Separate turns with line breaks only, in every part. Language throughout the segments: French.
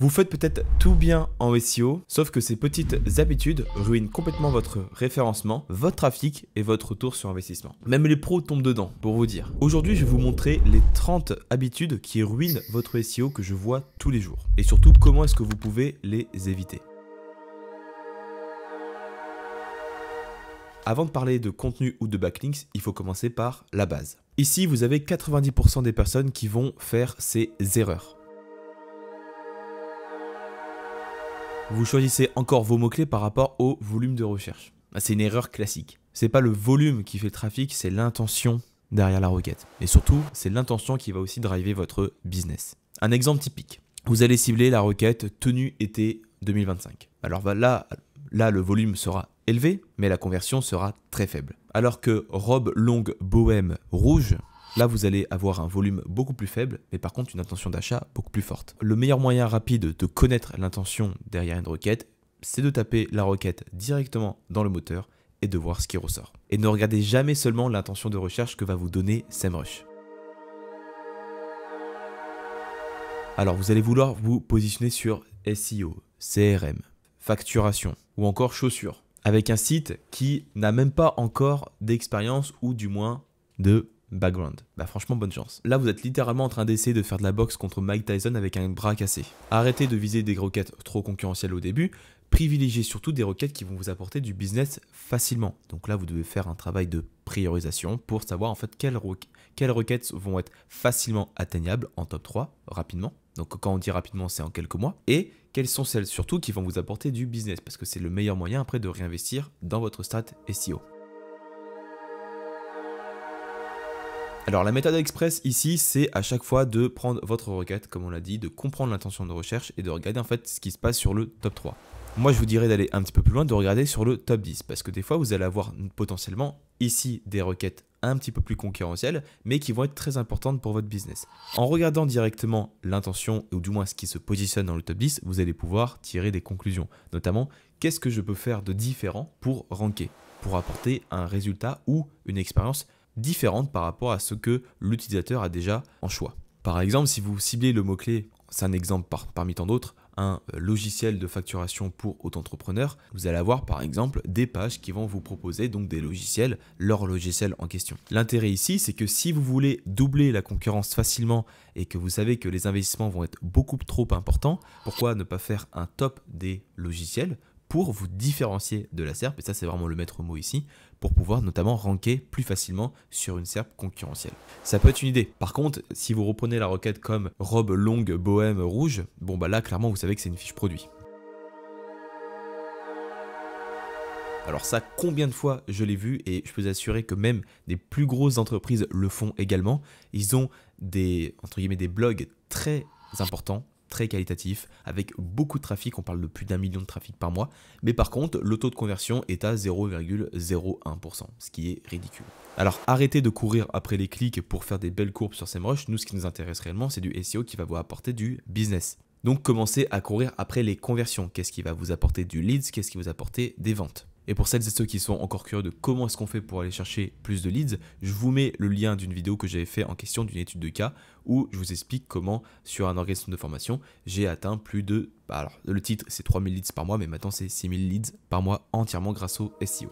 Vous faites peut-être tout bien en SEO, sauf que ces petites habitudes ruinent complètement votre référencement, votre trafic et votre retour sur investissement. Même les pros tombent dedans, pour vous dire. Aujourd'hui, je vais vous montrer les 30 habitudes qui ruinent votre SEO que je vois tous les jours. Et surtout, comment est-ce que vous pouvez les éviter. Avant de parler de contenu ou de backlinks, il faut commencer par la base. Ici, vous avez 90% des personnes qui vont faire ces erreurs. Vous choisissez encore vos mots-clés par rapport au volume de recherche. C'est une erreur classique. C'est pas le volume qui fait le trafic, c'est l'intention derrière la requête. Et surtout, c'est l'intention qui va aussi driver votre business. Un exemple typique. Vous allez cibler la requête tenue été 2025. Alors là, le volume sera élevé, mais la conversion sera très faible. Alors que robe longue bohème rouge, là, vous allez avoir un volume beaucoup plus faible, mais par contre une intention d'achat beaucoup plus forte. Le meilleur moyen rapide de connaître l'intention derrière une requête, c'est de taper la requête directement dans le moteur et de voir ce qui ressort. Et ne regardez jamais seulement l'intention de recherche que va vous donner SEMrush. Alors, vous allez vouloir vous positionner sur SEO, CRM, facturation ou encore chaussures, avec un site qui n'a même pas encore d'expérience ou du moins de background. Bah franchement, bonne chance. Là, vous êtes littéralement en train d'essayer de faire de la boxe contre Mike Tyson avec un bras cassé. Arrêtez de viser des requêtes trop concurrentielles au début. Privilégiez surtout des requêtes qui vont vous apporter du business facilement. Donc là, vous devez faire un travail de priorisation pour savoir en fait quelles requêtes vont être facilement atteignables en top 3 rapidement. Donc quand on dit rapidement, c'est en quelques mois. Et quelles sont celles surtout qui vont vous apporter du business parce que c'est le meilleur moyen après de réinvestir dans votre strat SEO. Alors la méthode express ici, c'est à chaque fois de prendre votre requête, comme on l'a dit, de comprendre l'intention de recherche et de regarder en fait ce qui se passe sur le top 3. Moi je vous dirais d'aller un petit peu plus loin, de regarder sur le top 10, parce que des fois vous allez avoir potentiellement ici des requêtes un petit peu plus concurrentielles, mais qui vont être très importantes pour votre business. En regardant directement l'intention, ou du moins ce qui se positionne dans le top 10, vous allez pouvoir tirer des conclusions, notamment qu'est-ce que je peux faire de différent pour ranker, pour apporter un résultat ou une expérience différente par rapport à ce que l'utilisateur a déjà en choix. Par exemple, si vous ciblez le mot-clé, c'est un exemple parmi tant d'autres, un logiciel de facturation pour auto-entrepreneurs, vous allez avoir par exemple des pages qui vont vous proposer donc des logiciels, leur logiciel en question. L'intérêt ici, c'est que si vous voulez doubler la concurrence facilement et que vous savez que les investissements vont être beaucoup trop importants, pourquoi ne pas faire un top des logiciels pour vous différencier de la SERP, et ça c'est vraiment le maître mot ici, pour pouvoir notamment ranker plus facilement sur une SERP concurrentielle. Ça peut être une idée. Par contre, si vous reprenez la requête comme robe longue bohème rouge, bon bah là clairement vous savez que c'est une fiche produit. Alors ça, combien de fois je l'ai vu et je peux vous assurer que même des plus grosses entreprises le font également. Ils ont des, entre guillemets, des blogs très importants, très qualitatif, avec beaucoup de trafic, on parle de plus d'1 million de trafic par mois, mais par contre, le taux de conversion est à 0,01%, ce qui est ridicule. Alors arrêtez de courir après les clics pour faire des belles courbes sur SEMrush, nous ce qui nous intéresse réellement, c'est du SEO qui va vous apporter du business. Donc commencez à courir après les conversions, qu'est-ce qui va vous apporter du leads, qu'est-ce qui va vous apporter des ventes. Et pour celles et ceux qui sont encore curieux de comment est-ce qu'on fait pour aller chercher plus de leads, je vous mets le lien d'une vidéo que j'avais fait en question d'une étude de cas où je vous explique comment sur un organisme de formation, j'ai atteint plus de, alors le titre c'est 3000 leads par mois, mais maintenant c'est 6000 leads par mois entièrement grâce au SEO.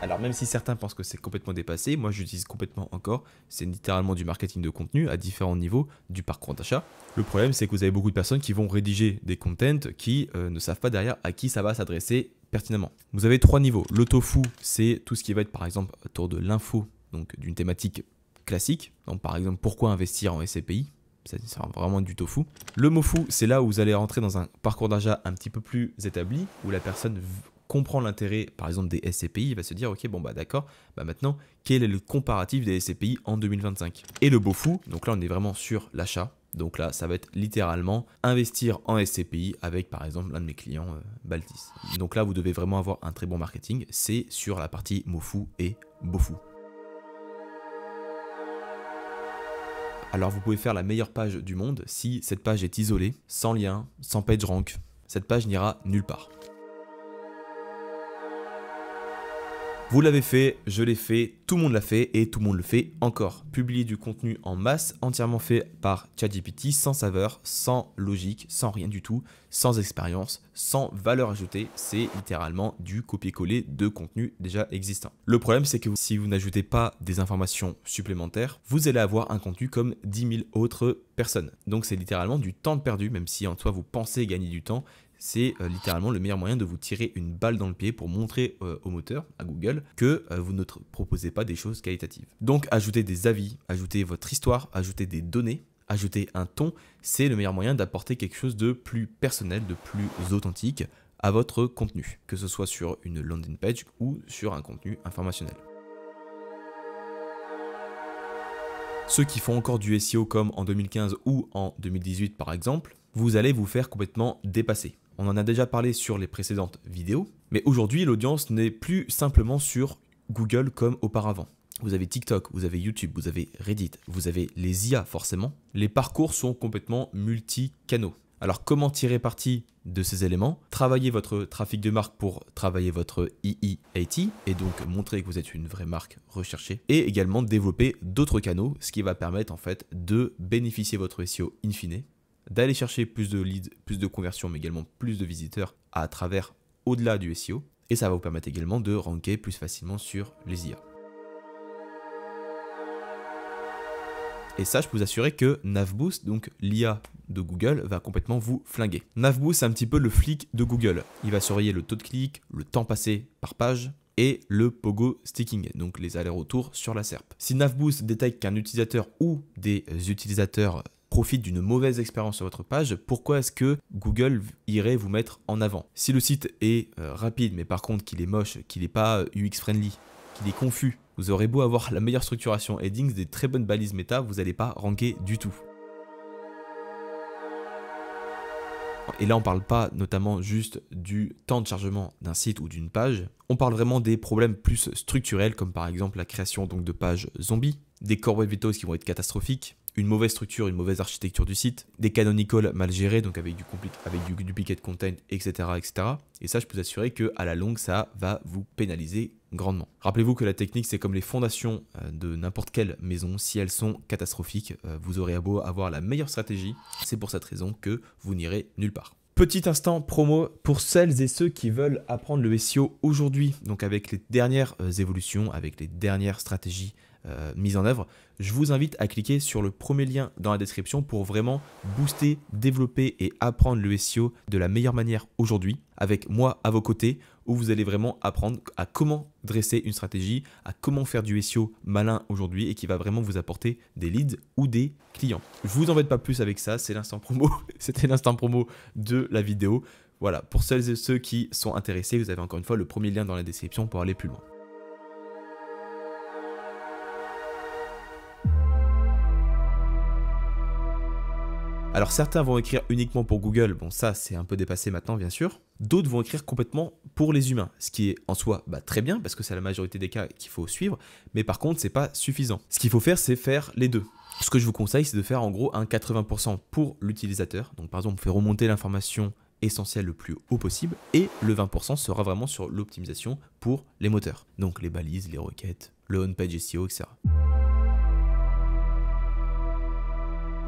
Alors même si certains pensent que c'est complètement dépassé, moi j'utilise complètement encore, c'est littéralement du marketing de contenu à différents niveaux du parcours d'achat. Le problème c'est que vous avez beaucoup de personnes qui vont rédiger des contents qui ne savent pas derrière à qui ça va s'adresser pertinemment. Vous avez 3 niveaux. Le tofu, c'est tout ce qui va être par exemple autour de l'info, donc d'une thématique classique. Donc par exemple pourquoi investir en SCPI, c'est vraiment du tofu. Le mofu, c'est là où vous allez rentrer dans un parcours d'achat un petit peu plus établi, où la personne comprend l'intérêt par exemple des SCPI, il va se dire ok bon bah d'accord, bah maintenant quel est le comparatif des SCPI en 2025. Et le bofu, donc là on est vraiment sur l'achat, donc là ça va être littéralement investir en SCPI avec par exemple l'un de mes clients Baltis. Donc là vous devez vraiment avoir un très bon marketing, c'est sur la partie mofu et bofu. Alors vous pouvez faire la meilleure page du monde, si cette page est isolée, sans lien, sans PageRank, cette page n'ira nulle part. Vous l'avez fait, je l'ai fait, tout le monde l'a fait et tout le monde le fait encore. Publier du contenu en masse, entièrement fait par ChatGPT, sans saveur, sans logique, sans rien du tout, sans expérience, sans valeur ajoutée. C'est littéralement du copier-coller de contenu déjà existant. Le problème, c'est que si vous n'ajoutez pas des informations supplémentaires, vous allez avoir un contenu comme 10 000 autres personnes. Donc c'est littéralement du temps perdu, même si en soi vous pensez gagner du temps. C'est littéralement le meilleur moyen de vous tirer une balle dans le pied pour montrer au moteur, à Google, que vous ne proposez pas des choses qualitatives. Donc ajoutez des avis, ajoutez votre histoire, ajoutez des données, ajoutez un ton, c'est le meilleur moyen d'apporter quelque chose de plus personnel, de plus authentique à votre contenu, que ce soit sur une landing page ou sur un contenu informationnel. Ceux qui font encore du SEO comme en 2015 ou en 2018 par exemple, vous allez vous faire complètement dépasser. On en a déjà parlé sur les précédentes vidéos, mais aujourd'hui l'audience n'est plus simplement sur Google comme auparavant. Vous avez TikTok, vous avez YouTube, vous avez Reddit, vous avez les IA forcément. Les parcours sont complètement multi-canaux. Alors comment tirer parti de ces éléments? Travailler votre trafic de marque pour travailler votre EE80 et donc montrer que vous êtes une vraie marque recherchée et également développer d'autres canaux, ce qui va permettre en fait de bénéficier votre SEO in fine, d'aller chercher plus de leads, plus de conversions, mais également plus de visiteurs à travers au-delà du SEO. Et ça va vous permettre également de ranker plus facilement sur les IA. Et ça, je peux vous assurer que Navboost, donc l'IA de Google, va complètement vous flinguer. Navboost, c'est un petit peu le flic de Google. Il va surveiller le taux de clic, le temps passé par page et le pogo sticking, donc les allers-retours sur la SERP. Si Navboost détecte qu'un utilisateur ou des utilisateurs profite d'une mauvaise expérience sur votre page, pourquoi est-ce que Google irait vous mettre en avant? Si le site est rapide, mais par contre qu'il est moche, qu'il n'est pas UX friendly, qu'il est confus, vous aurez beau avoir la meilleure structuration headings, des très bonnes balises méta, vous n'allez pas ranker du tout. Et là, on ne parle pas notamment juste du temps de chargement d'un site ou d'une page, on parle vraiment des problèmes plus structurels, comme par exemple la création donc, de pages zombies, des core web vitals qui vont être catastrophiques, une mauvaise structure, une mauvaise architecture du site, des canonicals mal gérés, donc avec du duplicate content, etc., etc. Et ça, je peux vous assurer qu'à la longue, ça va vous pénaliser grandement. Rappelez-vous que la technique, c'est comme les fondations de n'importe quelle maison. Si elles sont catastrophiques, vous aurez beau avoir la meilleure stratégie. C'est pour cette raison que vous n'irez nulle part. Petit instant promo pour celles et ceux qui veulent apprendre le SEO aujourd'hui, donc avec les dernières évolutions, avec les dernières stratégies mise en œuvre, je vous invite à cliquer sur le premier lien dans la description pour vraiment booster, développer et apprendre le SEO de la meilleure manière aujourd'hui, avec moi à vos côtés, où vous allez vraiment apprendre à comment dresser une stratégie, à comment faire du SEO malin aujourd'hui et qui va vraiment vous apporter des leads ou des clients. Je vous embête pas plus avec ça, c'est l'instant promo, c'était l'instant promo de la vidéo. Voilà, pour celles et ceux qui sont intéressés, vous avez encore une fois le premier lien dans la description pour aller plus loin. Alors certains vont écrire uniquement pour Google, bon ça c'est un peu dépassé maintenant bien sûr. D'autres vont écrire complètement pour les humains, ce qui est en soi très bien parce que c'est la majorité des cas qu'il faut suivre, mais par contre c'est pas suffisant. Ce qu'il faut faire c'est faire les deux. Ce que je vous conseille c'est de faire en gros un 80% pour l'utilisateur, donc par exemple on fait remonter l'information essentielle le plus haut possible et le 20% sera vraiment sur l'optimisation pour les moteurs, donc les balises, les requêtes, le on-page SEO, etc.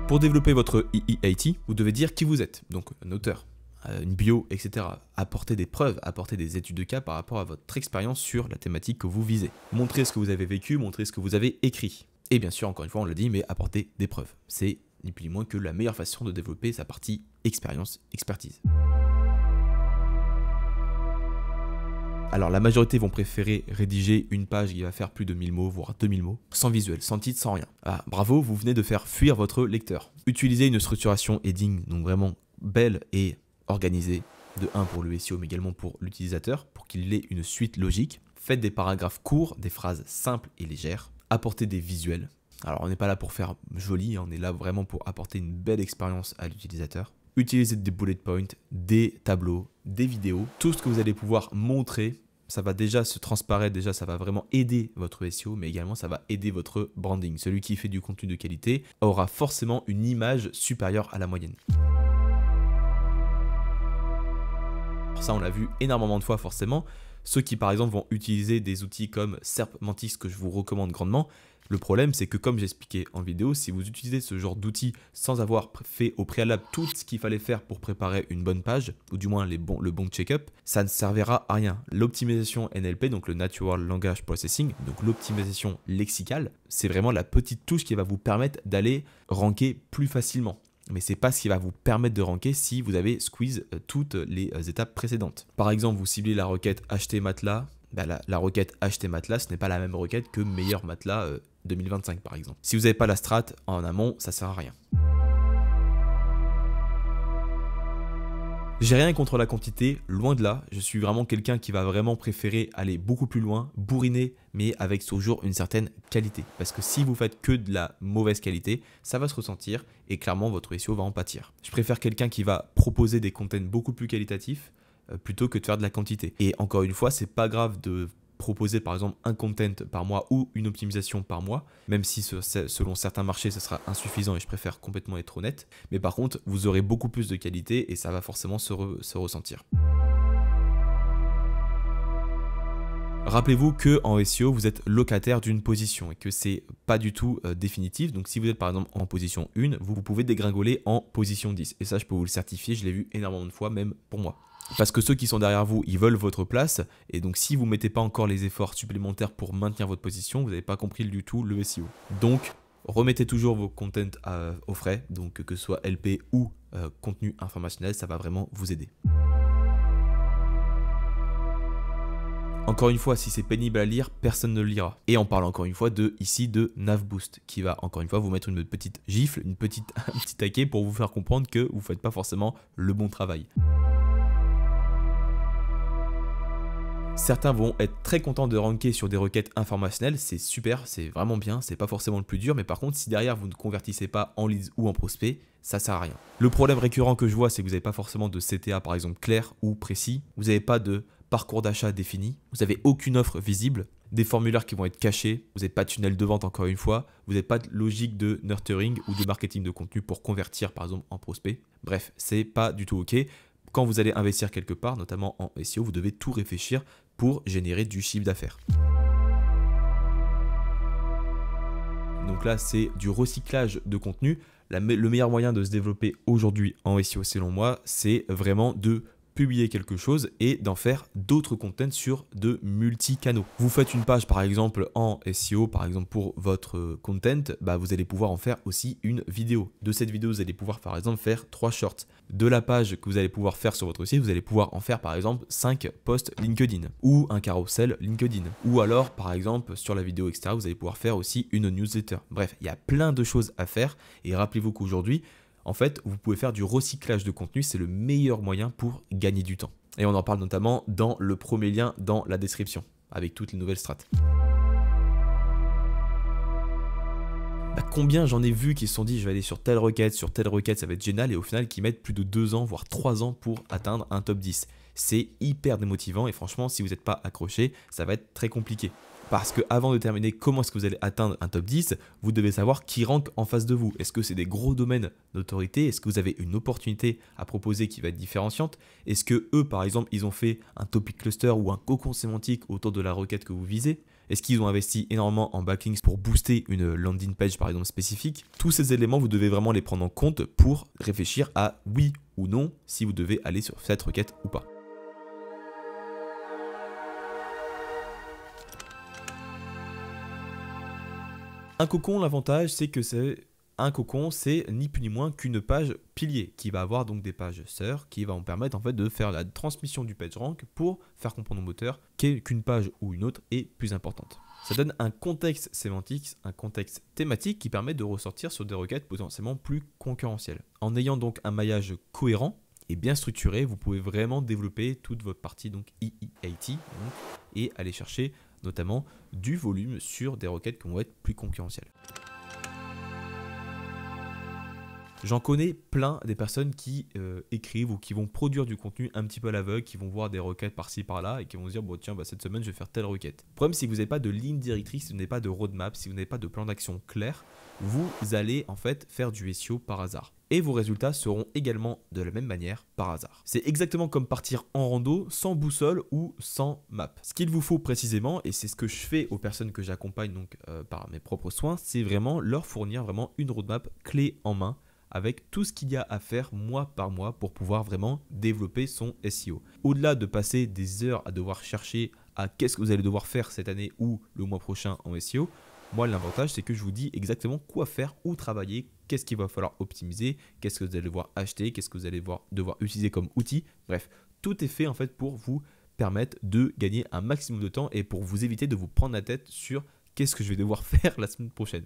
Pour développer votre EE80, vous devez dire qui vous êtes, donc un auteur, une bio, etc. Apporter des preuves, apporter des études de cas par rapport à votre expérience sur la thématique que vous visez. Montrer ce que vous avez vécu, montrer ce que vous avez écrit. Et bien sûr, encore une fois, on l'a dit, mais apporter des preuves. C'est ni plus ni moins que la meilleure façon de développer sa partie expérience, expertise. Alors la majorité vont préférer rédiger une page qui va faire plus de 1000 mots, voire 2000 mots, sans visuel, sans titre, sans rien. Ah, bravo, vous venez de faire fuir votre lecteur. Utilisez une structuration heading, donc vraiment belle et organisée, de 1 pour le SEO, mais également pour l'utilisateur, pour qu'il ait une suite logique. Faites des paragraphes courts, des phrases simples et légères. Apportez des visuels. Alors on n'est pas là pour faire joli, on est là vraiment pour apporter une belle expérience à l'utilisateur. Utilisez des bullet points, des tableaux, des vidéos, tout ce que vous allez pouvoir montrer. Ça va déjà se transparaître, déjà ça va vraiment aider votre SEO, mais également ça va aider votre branding. Celui qui fait du contenu de qualité aura forcément une image supérieure à la moyenne. Ça on l'a vu énormément de fois forcément. Ceux qui par exemple vont utiliser des outils comme SERP Mantis que je vous recommande grandement, le problème c'est que comme j'expliquais en vidéo, si vous utilisez ce genre d'outils sans avoir fait au préalable tout ce qu'il fallait faire pour préparer une bonne page, ou du moins le bon check-up, ça ne servira à rien. L'optimisation NLP, donc le Natural Language Processing, donc l'optimisation lexicale, c'est vraiment la petite touche qui va vous permettre d'aller ranker plus facilement. Mais ce n'est pas ce qui va vous permettre de ranker si vous avez squeeze toutes les étapes précédentes. Par exemple, vous ciblez la requête acheter matelas. La requête acheter matelas, ce n'est pas la même requête que meilleur matelas 2025 par exemple. Si vous n'avez pas la strat en amont, ça ne sert à rien. J'ai rien contre la quantité, loin de là. Je suis vraiment quelqu'un qui va vraiment préférer aller beaucoup plus loin, bourriner, mais avec toujours une certaine qualité. Parce que si vous faites que de la mauvaise qualité, ça va se ressentir et clairement votre SEO va en pâtir. Je préfère quelqu'un qui va proposer des contenus beaucoup plus qualitatifs plutôt que de faire de la quantité. Et encore une fois, c'est pas grave de proposer par exemple un content par mois ou une optimisation par mois, même si selon certains marchés ce sera insuffisant et je préfère complètement être honnête, mais par contre vous aurez beaucoup plus de qualité et ça va forcément se ressentir. Rappelez-vous que en SEO vous êtes locataire d'une position et que c'est pas du tout définitif. Donc si vous êtes par exemple en position 1, vous pouvez dégringoler en position 10 et ça je peux vous le certifier, je l'ai vu énormément de fois même pour moi. Parce que ceux qui sont derrière vous, ils veulent votre place. Et donc, si vous ne mettez pas encore les efforts supplémentaires pour maintenir votre position, vous n'avez pas compris du tout le SEO. Donc, remettez toujours vos contents au frais. Donc, que ce soit LP ou contenu informationnel, ça va vraiment vous aider. Encore une fois, si c'est pénible à lire, personne ne le lira. Et on parle encore une fois de Navboost, qui va encore une fois vous mettre une petite gifle, un petit taquet pour vous faire comprendre que vous ne faites pas forcément le bon travail. Certains vont être très contents de ranker sur des requêtes informationnelles, c'est super, c'est vraiment bien, c'est pas forcément le plus dur, mais par contre si derrière vous ne convertissez pas en leads ou en prospects, ça sert à rien. Le problème récurrent que je vois, c'est que vous n'avez pas forcément de CTA par exemple clair ou précis, vous n'avez pas de parcours d'achat défini, vous n'avez aucune offre visible, des formulaires qui vont être cachés, vous n'avez pas de tunnel de vente encore une fois, vous n'avez pas de logique de nurturing ou de marketing de contenu pour convertir par exemple en prospect. Bref, c'est pas du tout ok. Quand vous allez investir quelque part, notamment en SEO, vous devez tout réfléchir pour générer du chiffre d'affaires. Donc là, c'est du recyclage de contenu. Le meilleur moyen de se développer aujourd'hui en SEO, selon moi, c'est vraiment de publier quelque chose et d'en faire d'autres contenus sur de multi-canaux. Vous faites une page par exemple en SEO, par exemple pour votre content, vous allez pouvoir en faire aussi une vidéo. De cette vidéo, vous allez pouvoir par exemple faire 3 shorts. De la page que vous allez pouvoir faire sur votre site, vous allez pouvoir en faire par exemple 5 posts LinkedIn ou un carrousel LinkedIn. Ou alors par exemple sur la vidéo etc, vous allez pouvoir faire aussi une newsletter. Bref, il y a plein de choses à faire et rappelez-vous qu'aujourd'hui, en fait, vous pouvez faire du recyclage de contenu, c'est le meilleur moyen pour gagner du temps. Et on en parle notamment dans le premier lien dans la description, avec toutes les nouvelles strates. Combien j'en ai vu qui se sont dit je vais aller sur telle requête, ça va être génial, et au final qui mettent plus de 2 ans, voire 3 ans pour atteindre un top 10. C'est hyper démotivant et franchement, si vous n'êtes pas accroché, ça va être très compliqué. Parce que avant de terminer comment est-ce que vous allez atteindre un top 10, vous devez savoir qui rank en face de vous. Est-ce que c'est des gros domaines d'autorité? Est-ce que vous avez une opportunité à proposer qui va être différenciante? Est-ce que eux, par exemple, ils ont fait un topic cluster ou un cocon sémantique autour de la requête que vous visez? Est-ce qu'ils ont investi énormément en backlinks pour booster une landing page par exemple spécifique? Tous ces éléments, vous devez vraiment les prendre en compte pour réfléchir à oui ou non si vous devez aller sur cette requête ou pas. Un cocon, l'avantage, c'est que un cocon, c'est ni plus ni moins qu'une page pilier qui va avoir donc des pages sœurs qui va vous permettre en fait de faire la transmission du PageRank pour faire comprendre au moteur qu'une page ou une autre est plus importante. Ça donne un contexte sémantique, un contexte thématique qui permet de ressortir sur des requêtes potentiellement plus concurrentielles. En ayant donc un maillage cohérent et bien structuré, vous pouvez vraiment développer toute votre partie donc EEAT et aller chercher notamment du volume sur des requêtes qui vont être plus concurrentielles. J'en connais plein des personnes qui écrivent ou qui vont produire du contenu un petit peu à l'aveugle, qui vont voir des requêtes par-ci par-là et qui vont se dire bon tiens cette semaine je vais faire telle requête. Le problème c'est que vous n'avez pas de ligne directrice, si vous n'avez pas de roadmap, si vous n'avez pas de plan d'action clair, vous allez en fait faire du SEO par hasard. et vos résultats seront également de la même manière par hasard. C'est exactement comme partir en rando sans boussole ou sans map. Ce qu'il vous faut précisément, et c'est ce que je fais aux personnes que j'accompagne donc par mes propres soins, c'est vraiment leur fournir vraiment une roadmap clé en main avec tout ce qu'il y a à faire mois par mois pour pouvoir vraiment développer son SEO. Au-delà de passer des heures à devoir chercher à qu'est-ce que vous allez devoir faire cette année ou le mois prochain en SEO, moi l'avantage c'est que je vous dis exactement quoi faire, où travailler, qu'est-ce qu'il va falloir optimiser, qu'est-ce que vous allez devoir acheter, qu'est-ce que vous allez devoir utiliser comme outil. Bref, tout est fait en fait pour vous permettre de gagner un maximum de temps et pour vous éviter de vous prendre la tête sur qu'est-ce que je vais devoir faire la semaine prochaine.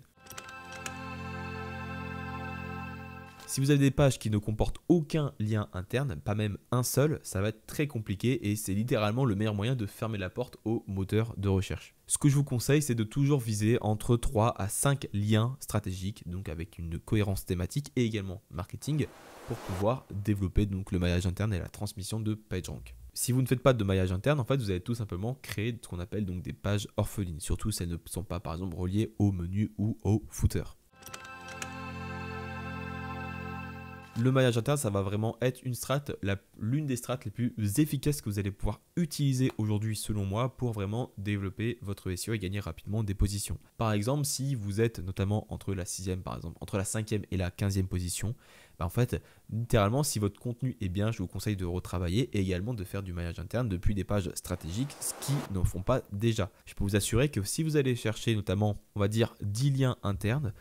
Si vous avez des pages qui ne comportent aucun lien interne, pas même un seul, ça va être très compliqué et c'est littéralement le meilleur moyen de fermer la porte au moteur de recherche. Ce que je vous conseille, c'est de toujours viser entre 3 à 5 liens stratégiques, donc avec une cohérence thématique et également marketing, pour pouvoir développer donc le maillage interne et la transmission de PageRank. Si vous ne faites pas de maillage interne, en fait, vous allez tout simplement créer ce qu'on appelle donc des pages orphelines, surtout si elles ne sont pas par exemple reliées au menu ou au footer. Le maillage interne, ça va vraiment être l'une des strates les plus efficaces que vous allez pouvoir utiliser aujourd'hui selon moi pour vraiment développer votre SEO et gagner rapidement des positions. Par exemple, si vous êtes notamment entre la 6e par exemple, entre la 5e et la 15e position, en fait, littéralement, si votre contenu est bien, je vous conseille de retravailler et également de faire du maillage interne depuis des pages stratégiques, ce qui n'en font pas déjà. Je peux vous assurer que si vous allez chercher notamment, on va dire, 10 liens internes,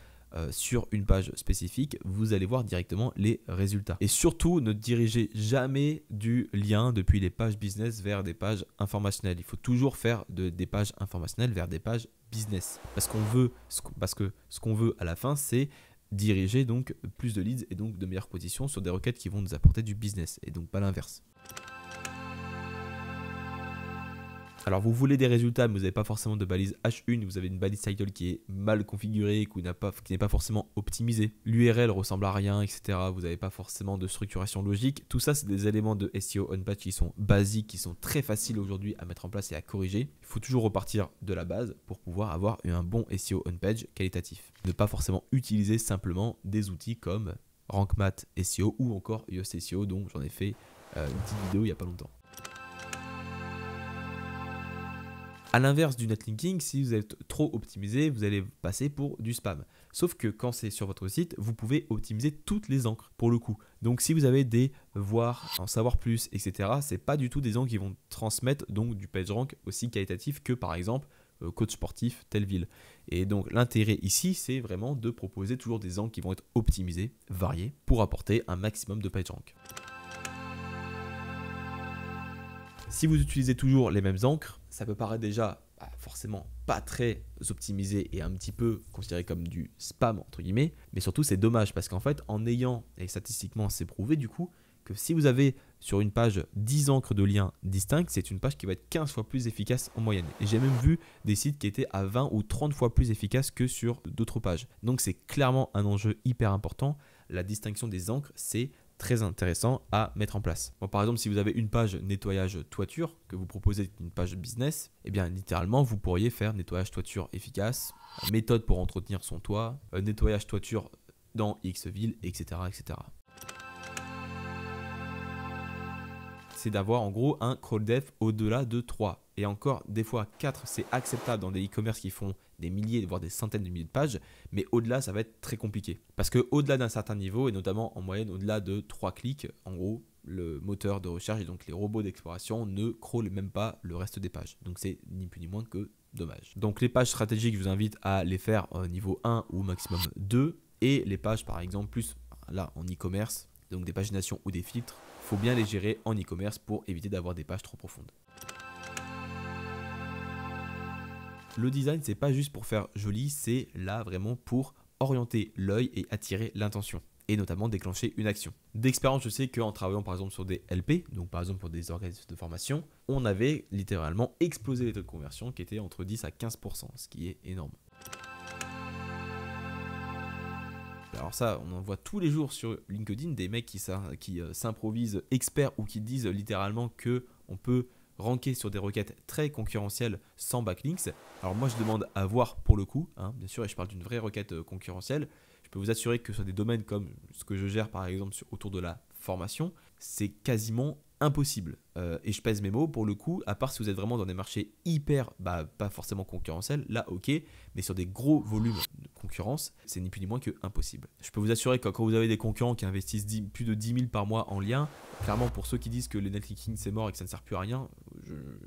sur une page spécifique, vous allez voir directement les résultats. Et surtout, ne dirigez jamais du lien depuis les pages business vers des pages informationnelles. Il faut toujours faire des pages informationnelles vers des pages business. Parce que ce qu'on veut à la fin, c'est diriger donc plus de leads et donc de meilleures positions sur des requêtes qui vont nous apporter du business et donc pas l'inverse. Alors vous voulez des résultats mais vous n'avez pas forcément de balise H1, vous avez une balise title qui est mal configurée, qui n'est pas forcément optimisée, l'URL ressemble à rien, etc. Vous n'avez pas forcément de structuration logique. Tout ça c'est des éléments de SEO on page qui sont basiques, qui sont très faciles aujourd'hui à mettre en place et à corriger. Il faut toujours repartir de la base pour pouvoir avoir un bon SEO on page qualitatif. Ne pas forcément utiliser simplement des outils comme RankMath SEO ou encore Yoast SEO dont j'en ai fait une petite vidéo il n'y a pas longtemps. A l'inverse du netlinking, si vous êtes trop optimisé, vous allez passer pour du spam. Sauf que quand c'est sur votre site, vous pouvez optimiser toutes les encres pour le coup. Donc si vous avez des voir, en savoir plus, etc., c'est pas du tout des encres qui vont transmettre donc du PageRank aussi qualitatif que par exemple coach sportif telle ville. Et donc l'intérêt ici, c'est vraiment de proposer toujours des encres qui vont être optimisées, variées, pour apporter un maximum de PageRank. Si vous utilisez toujours les mêmes encres, ça peut paraître déjà forcément pas très optimisé et un petit peu considéré comme du spam entre guillemets, mais surtout c'est dommage parce qu'en fait en ayant, et statistiquement c'est prouvé du coup, que si vous avez sur une page 10 encres de liens distincts, c'est une page qui va être 15 fois plus efficace en moyenne. Et j'ai même vu des sites qui étaient à 20 ou 30 fois plus efficaces que sur d'autres pages. Donc c'est clairement un enjeu hyper important. La distinction des encres, c'est très intéressant à mettre en place. Bon, par exemple, si vous avez une page nettoyage toiture que vous proposez une page business, eh bien littéralement vous pourriez faire nettoyage toiture efficace, méthode pour entretenir son toit, nettoyage toiture dans X ville, etc., etc. C'est d'avoir en gros un crawl depth au-delà de 3. Et encore, des fois 4, c'est acceptable dans des e-commerce qui font des milliers, voire des centaines de milliers de pages. Mais au-delà, ça va être très compliqué. Parce qu'au-delà d'un certain niveau, et notamment en moyenne au-delà de 3 clics, en gros, le moteur de recherche et donc les robots d'exploration ne crawlent même pas le reste des pages. Donc c'est ni plus ni moins que dommage. Donc les pages stratégiques, je vous invite à les faire au niveau 1 ou maximum 2. Et les pages par exemple plus là en e-commerce, donc des paginations ou des filtres, il faut bien les gérer en e-commerce pour éviter d'avoir des pages trop profondes. Le design, c'est pas juste pour faire joli, c'est là vraiment pour orienter l'œil et attirer l'intention. Et notamment déclencher une action. D'expérience, je sais qu'en travaillant par exemple sur des LP, donc par exemple pour des organismes de formation, on avait littéralement explosé les taux de conversion qui étaient entre 10 à 15%, ce qui est énorme. Alors ça, on en voit tous les jours sur LinkedIn des mecs qui s'improvisent experts ou qui disent littéralement qu'on peut ranker sur des requêtes très concurrentielles sans backlinks. Alors moi je demande à voir pour le coup, bien sûr, et je parle d'une vraie requête concurrentielle. Je peux vous assurer que sur des domaines comme ce que je gère par exemple autour de la formation, c'est quasiment impossible. Et je pèse mes mots pour le coup, à part si vous êtes vraiment dans des marchés hyper, pas forcément concurrentiels, là ok, mais sur des gros volumes de concurrence, c'est ni plus ni moins que impossible. Je peux vous assurer que quand vous avez des concurrents qui investissent plus de 10 000 par mois en lien, clairement pour ceux qui disent que le netlinking c'est mort et que ça ne sert plus à rien,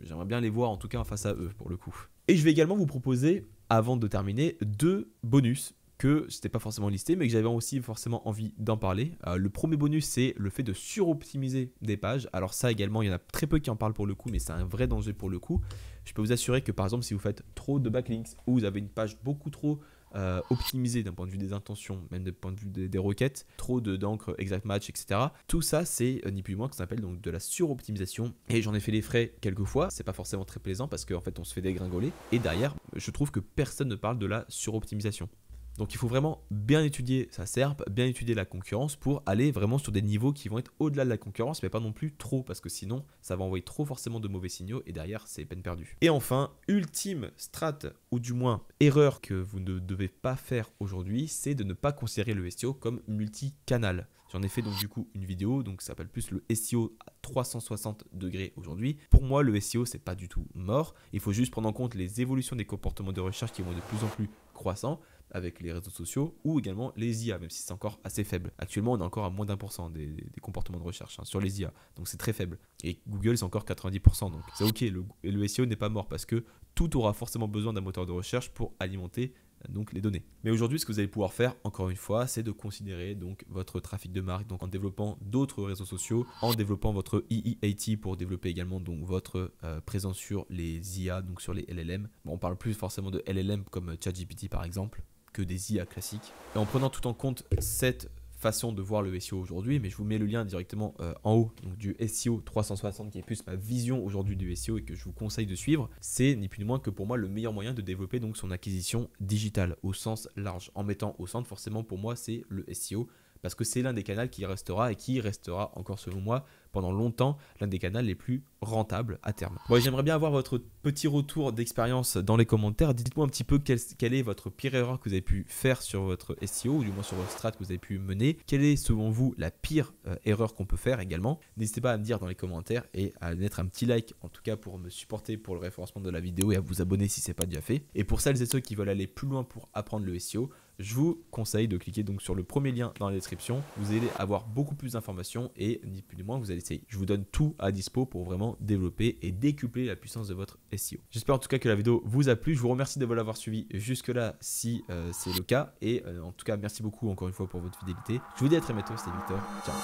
j'aimerais bien les voir en tout cas face à eux pour le coup. Et je vais également vous proposer, avant de terminer, 2 bonus que je n'étais pas forcément listé, mais que j'avais aussi forcément envie d'en parler. Le premier bonus, c'est le fait de suroptimiser des pages. Alors ça également, il y en a très peu qui en parlent pour le coup, mais c'est un vrai danger pour le coup. Je peux vous assurer que par exemple, si vous faites trop de backlinks ou vous avez une page beaucoup trop optimisée d'un point de vue des intentions, même d'un point de vue des requêtes, trop d'encre, exact match, etc. Tout ça, c'est ni plus ni moins que ça s'appelle donc de la suroptimisation. Et j'en ai fait les frais quelques fois. C'est pas forcément très plaisant parce qu'en fait, on se fait dégringoler. Et derrière, je trouve que personne ne parle de la suroptimisation. Donc il faut vraiment bien étudier sa SERP, bien étudier la concurrence pour aller vraiment sur des niveaux qui vont être au-delà de la concurrence, mais pas non plus trop, parce que sinon ça va envoyer trop forcément de mauvais signaux et derrière c'est peine perdue. Et enfin, ultime strat, ou du moins erreur que vous ne devez pas faire aujourd'hui, c'est de ne pas considérer le SEO comme multicanal. J'en ai fait donc du coup une vidéo, donc ça s'appelle plus le SEO à 360 degrés aujourd'hui. Pour moi, le SEO c'est pas du tout mort, il faut juste prendre en compte les évolutions des comportements de recherche qui vont de plus en plus croissants, avec les réseaux sociaux ou également les IA, même si c'est encore assez faible. Actuellement, on est encore à moins d'1% des comportements de recherche sur les IA, donc c'est très faible. Et Google, c'est encore 90%, donc c'est ok, le SEO n'est pas mort parce que tout aura forcément besoin d'un moteur de recherche pour alimenter donc les données. Mais aujourd'hui, ce que vous allez pouvoir faire, encore une fois, c'est de considérer donc votre trafic de marque, donc en développant d'autres réseaux sociaux, en développant votre EEAT pour développer également donc votre présence sur les IA, donc sur les LLM. Bon, on parle plus forcément de LLM comme ChatGPT par exemple, que des IA classiques. Et en prenant tout en compte cette façon de voir le SEO aujourd'hui, mais je vous mets le lien directement en haut donc du SEO 360 qui est plus ma vision aujourd'hui du SEO et que je vous conseille de suivre, c'est ni plus ni moins que pour moi le meilleur moyen de développer donc son acquisition digitale au sens large, en mettant au centre forcément pour moi c'est le SEO, parce que c'est l'un des canaux qui restera et qui restera encore selon moi pendant longtemps l'un des canaux les plus rentables à terme. Bon, j'aimerais bien avoir votre petit retour d'expérience dans les commentaires. Dites-moi un petit peu quelle est votre pire erreur que vous avez pu faire sur votre SEO ou du moins sur votre strat que vous avez pu mener. Quelle est selon vous la pire erreur qu'on peut faire également? N'hésitez pas à me dire dans les commentaires et à mettre un petit like en tout cas pour me supporter pour le référencement de la vidéo et à vous abonner si ce n'est pas déjà fait. Et pour celles et ceux qui veulent aller plus loin pour apprendre le SEO, je vous conseille de cliquer donc sur le premier lien dans la description. Vous allez avoir beaucoup plus d'informations et ni plus ni moins vous allez essayer. Je vous donne tout à dispo pour vraiment développer et décupler la puissance de votre SEO. J'espère en tout cas que la vidéo vous a plu. Je vous remercie de l'avoir suivi jusque là si c'est le cas. Et en tout cas, merci beaucoup encore une fois pour votre fidélité. Je vous dis à très bientôt. C'était Victor. Ciao.